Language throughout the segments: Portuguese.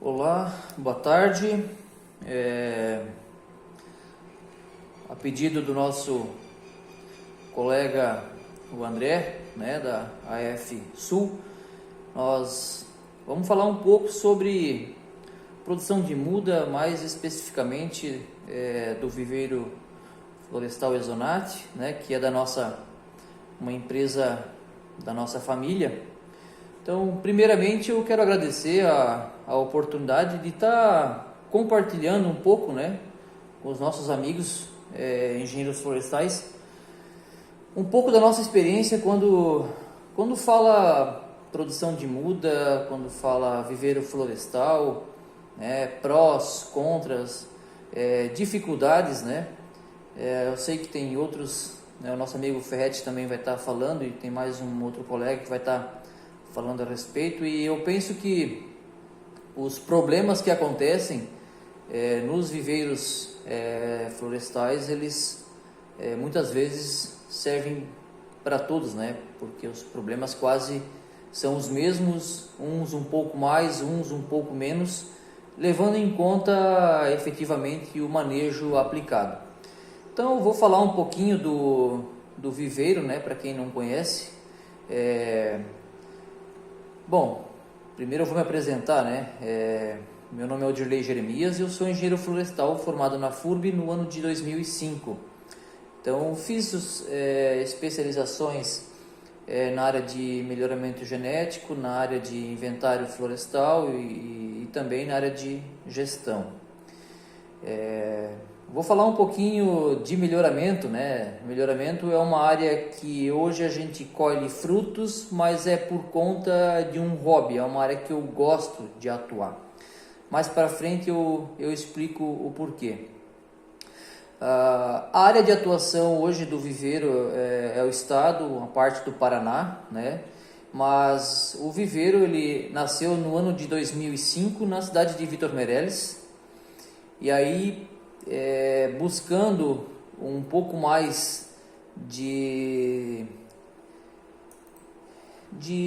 Olá, boa tarde. A pedido do nosso colega, o André, da AF Sul, nós vamos falar um pouco sobre produção de muda, mais especificamente do viveiro florestal Exonat, que é uma empresa da nossa família. Então, primeiramente, eu quero agradecer a oportunidade de estar compartilhando um pouco, com os nossos amigos engenheiros florestais, um pouco da nossa experiência quando fala produção de muda, quando fala viveiro florestal, prós, contras, dificuldades, eu sei que tem outros, o nosso amigo Ferretti também vai estar falando, e tem mais um outro colega que vai estar falando a respeito, e eu penso que os problemas que acontecem nos viveiros florestais, eles muitas vezes servem para todos, porque os problemas quase são os mesmos, uns um pouco mais, uns um pouco menos, levando em conta efetivamente o manejo aplicado. Então eu vou falar um pouquinho do viveiro, para quem não conhece. Bom, primeiro eu vou me apresentar, meu nome é Odirley Jeremias e eu sou engenheiro florestal formado na FURB no ano de 2005. Então, fiz especializações na área de melhoramento genético, na área de inventário florestal e também na área de gestão. Vou falar um pouquinho de melhoramento, Melhoramento é uma área que hoje a gente colhe frutos, mas é por conta de um hobby, é uma área que eu gosto de atuar. Mais para frente eu explico o porquê. A área de atuação hoje do viveiro é o estado, uma parte do Paraná, Mas o viveiro ele nasceu no ano de 2005 na cidade de Vitor Meireles. E aí, buscando um pouco mais de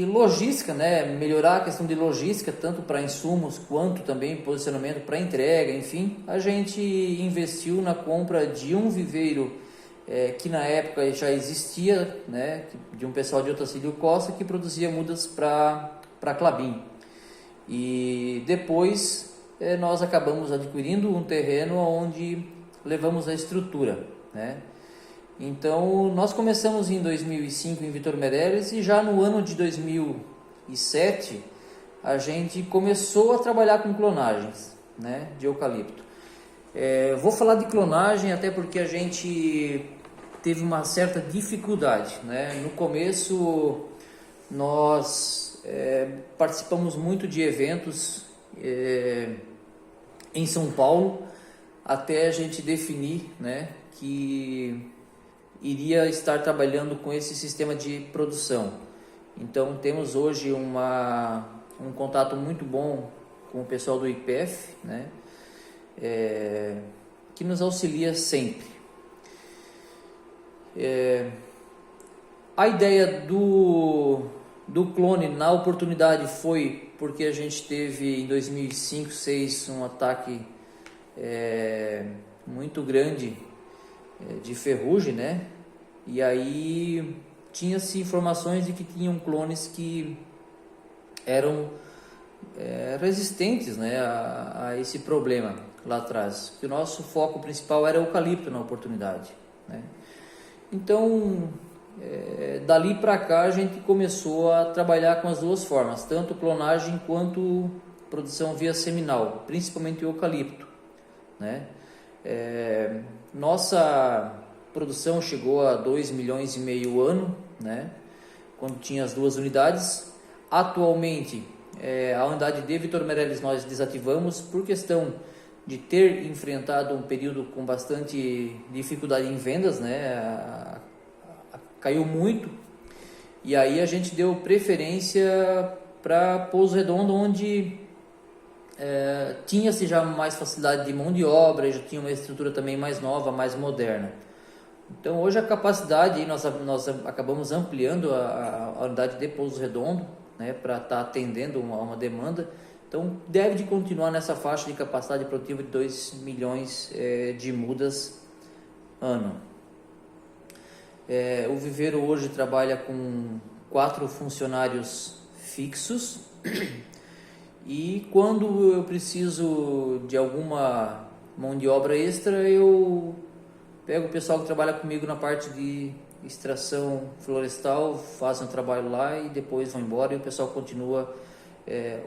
logística, melhorar a questão de logística, tanto para insumos quanto também posicionamento para entrega, enfim, a gente investiu na compra de um viveiro que na época já existia, de um pessoal de Otacílio Costa que produzia mudas para Klabin. E depois nós acabamos adquirindo um terreno onde levamos a estrutura, Então, nós começamos em 2005 em Vitor Meireles e já no ano de 2007 a gente começou a trabalhar com clonagens, de eucalipto. Vou falar de clonagem até porque a gente teve uma certa dificuldade, No começo nós participamos muito de eventos em São Paulo até a gente definir, que iria estar trabalhando com esse sistema de produção. Então temos hoje um contato muito bom com o pessoal do IPF, que nos auxilia sempre. A ideia do clone na oportunidade foi porque a gente teve em 2005, 2006 um ataque muito grande de ferrugem, E aí tinha-se informações de que tinham clones que eram resistentes, a esse problema lá atrás. Que o nosso foco principal era o eucalipto na oportunidade, Então, dali para cá a gente começou a trabalhar com as duas formas, tanto clonagem quanto produção via seminal, principalmente o eucalipto, Nossa produção chegou a 2,5 milhões ano, quando tinha as duas unidades. Atualmente, a unidade de Vitor Meireles nós desativamos por questão de ter enfrentado um período com bastante dificuldade em vendas, Caiu muito, e aí a gente deu preferência para Pouso Redondo, onde tinha-se já mais facilidade de mão de obra, já tinha uma estrutura também mais nova, mais moderna. Então hoje a capacidade, nós acabamos ampliando a unidade de Pouso Redondo, para estar atendendo uma demanda Então deve de continuar nessa faixa de capacidade produtiva de 2 milhões de mudas ano. O viveiro hoje trabalha com 4 funcionários fixos e quando eu preciso de alguma mão de obra extra, eu pego o pessoal que trabalha comigo na parte de extração florestal, fazem o trabalho lá e depois vão embora e o pessoal continua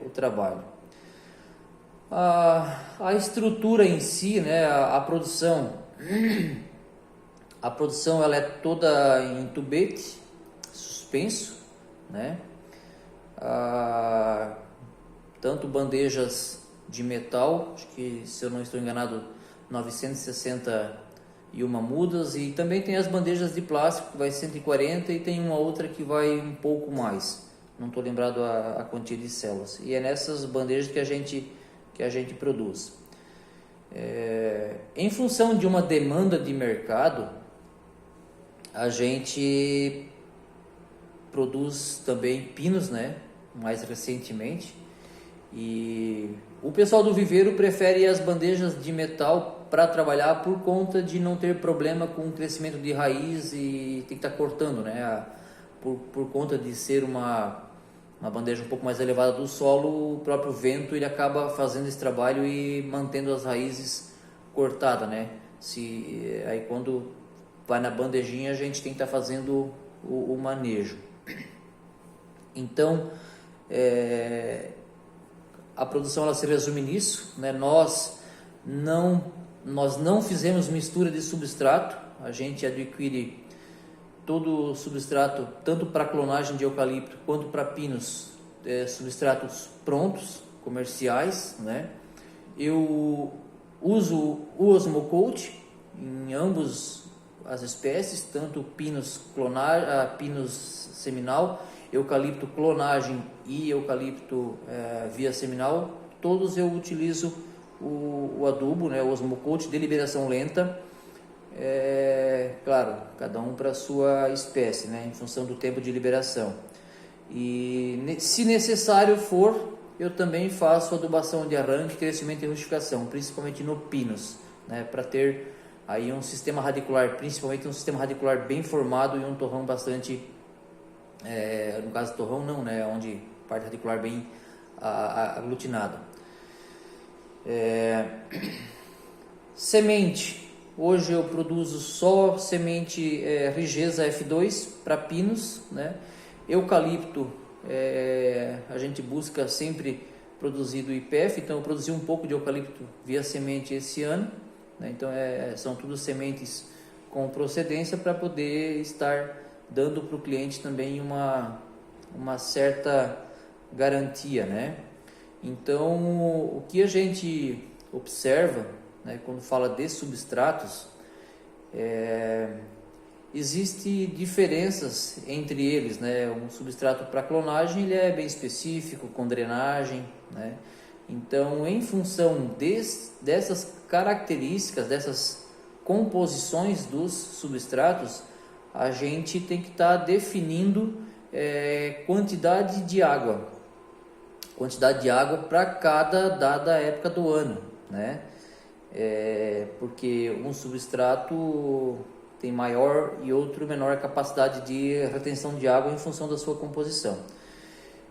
o trabalho. A estrutura em si, né, a produção ela é toda em tubete suspenso, né? Tanto bandejas de metal, acho que, se eu não estou enganado, 961 mudas, e também tem as bandejas de plástico que vai 140 e tem uma outra que vai um pouco mais, não estou lembrado a quantia de células, e é nessas bandejas que a gente produz. Em função de uma demanda de mercado, a gente produz também pinos, né, mais recentemente, e o pessoal do viveiro prefere as bandejas de metal para trabalhar por conta de não ter problema com o crescimento de raiz e tem que estar cortando, né, por conta de ser uma bandeja um pouco mais elevada do solo, o próprio vento ele acaba fazendo esse trabalho e mantendo as raízes cortadas, né? Aí quando vai na bandejinha a gente tem que estar fazendo o manejo. Então a produção ela se resume nisso, né? Nós não fizemos mistura de substrato, a gente adquire todo o substrato, tanto para clonagem de eucalipto quanto para pinos, substratos prontos, comerciais, né? Eu uso o Osmocote em ambos as espécies, tanto pinos seminal, eucalipto clonagem e eucalipto via seminal, todos eu utilizo o adubo, né? O Osmocote de liberação lenta. Claro, cada um para a sua espécie, né, em função do tempo de liberação. E se necessário for, eu também faço adubação de arranque, crescimento e rustificação, principalmente no pinos, né, para ter aí um sistema radicular, principalmente um sistema radicular bem formado e um torrão bastante, no caso torrão não, né, onde parte radicular bem aglutinada. Semente. Hoje eu produzo só semente Rigesa F2 para pinos, né? Eucalipto, a gente busca sempre produzir do IPF, então eu produzi um pouco de eucalipto via semente esse ano, né? Então são tudo sementes com procedência para poder estar dando para o cliente também uma certa garantia, né? Então o que a gente observa, né, quando fala de substratos, existe diferenças entre eles, né? Um substrato para clonagem ele é bem específico, com drenagem, né? Então, em função dessas características, dessas composições dos substratos, a gente tem que estar definindo quantidade de água para cada dada época do ano, né? Porque um substrato tem maior e outro menor capacidade de retenção de água em função da sua composição.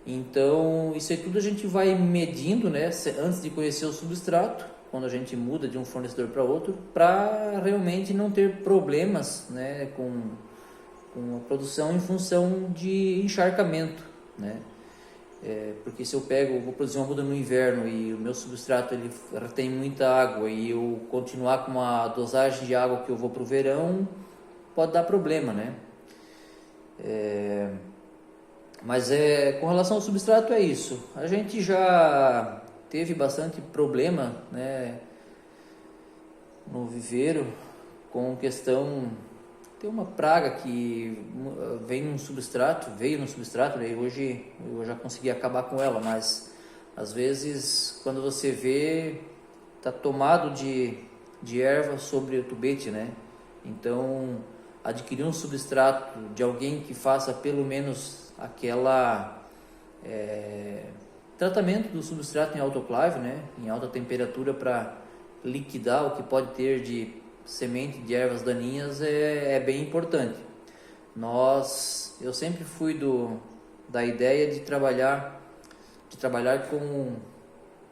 Então, isso aí tudo a gente vai medindo, né, antes de conhecer o substrato, quando a gente muda de um fornecedor para outro, para realmente não ter problemas, né, com a produção em função de encharcamento, né? Porque se eu vou produzir uma muda no inverno e o meu substrato ele retém muita água e eu continuar com uma dosagem de água que eu vou para o verão, pode dar problema, né? Mas com relação ao substrato é isso. A gente já teve bastante problema, né, no viveiro com questão. Tem uma praga que veio no substrato, né, e hoje eu já consegui acabar com ela, mas às vezes quando você vê, está tomado de erva sobre o tubete, né? Então, adquirir um substrato de alguém que faça pelo menos aquela tratamento do substrato em autoclave, né, em alta temperatura, para liquidar o que pode ter de semente de ervas daninhas é bem importante. Eu sempre fui da ideia de trabalhar com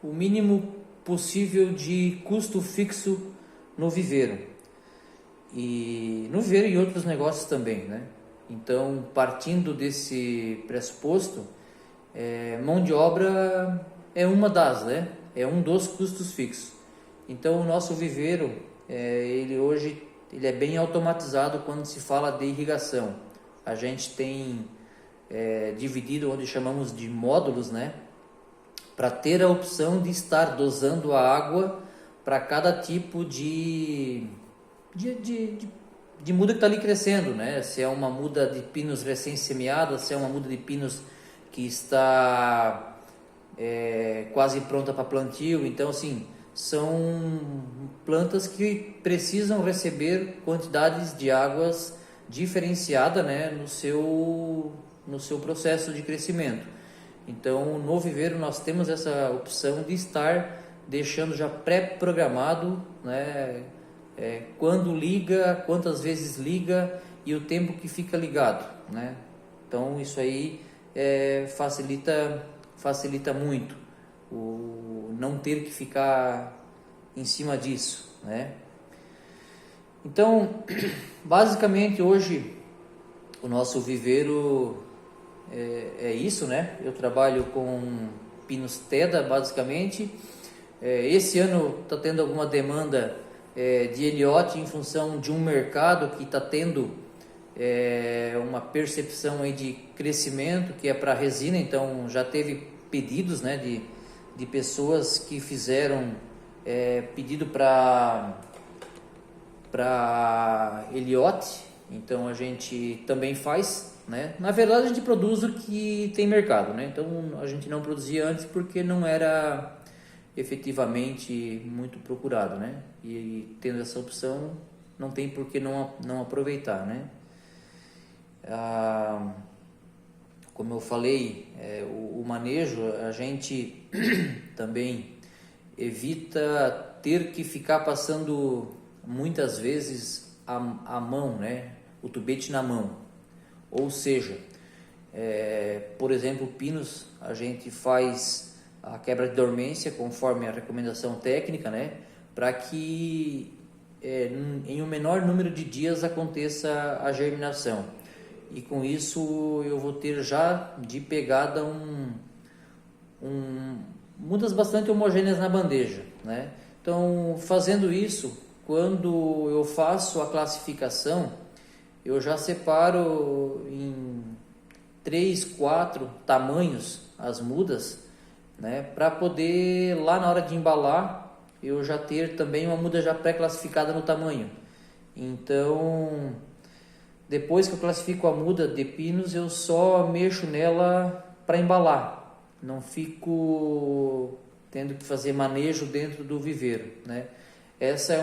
o mínimo possível de custo fixo no viveiro e em outros negócios também, né? Então, partindo desse pressuposto, mão de obra é uma das, né? É um dos custos fixos. Então, o nosso viveiro, hoje ele é bem automatizado quando se fala de irrigação. A gente tem dividido, onde chamamos de módulos, né? Para ter a opção de estar dosando a água para cada tipo de muda que está ali crescendo, né? Se é uma muda de pinos recém-semeada, se é uma muda de pinos que está quase pronta para plantio. Então, assim, são plantas que precisam receber quantidades de águas diferenciada, né, no seu processo de crescimento. Então, no viveiro nós temos essa opção de estar deixando já pré-programado, né, quando liga, quantas vezes liga e o tempo que fica ligado, né? Então, isso aí facilita muito o não ter que ficar em cima disso, né? Então, basicamente hoje o nosso viveiro é isso, né? Eu trabalho com pinos Teda, basicamente. Esse ano está tendo alguma demanda de Elliott em função de um mercado que está tendo uma percepção aí de crescimento, que é para resina. Então já teve pedidos, né, de pessoas que fizeram pedido para Elliott. Então a gente também faz, né? Na verdade a gente produz o que tem mercado, né? Então a gente não produzia antes porque não era efetivamente muito procurado, né? E tendo essa opção, não tem por que não aproveitar, né? Como eu falei, o manejo, a gente também evita ter que ficar passando muitas vezes a mão, né? O tubete na mão. Ou seja, por exemplo, pinos, a gente faz a quebra de dormência conforme a recomendação técnica, né? Para que em um menor número de dias aconteça a germinação. E com isso eu vou ter já de pegada mudas bastante homogêneas na bandeja, né? Então, fazendo isso, quando eu faço a classificação, eu já separo em 3, 4 tamanhos as mudas, né? Para poder, lá na hora de embalar, eu já ter também uma muda já pré-classificada no tamanho. Então, depois que eu classifico a muda de pinos, eu só mexo nela para embalar. Não fico tendo que fazer manejo dentro do viveiro, né? Essa é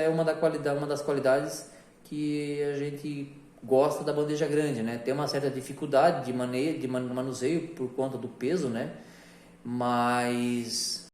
uma das qualidades que a gente gosta da bandeja grande, né? Tem uma certa dificuldade de manuseio por conta do peso, né? Mas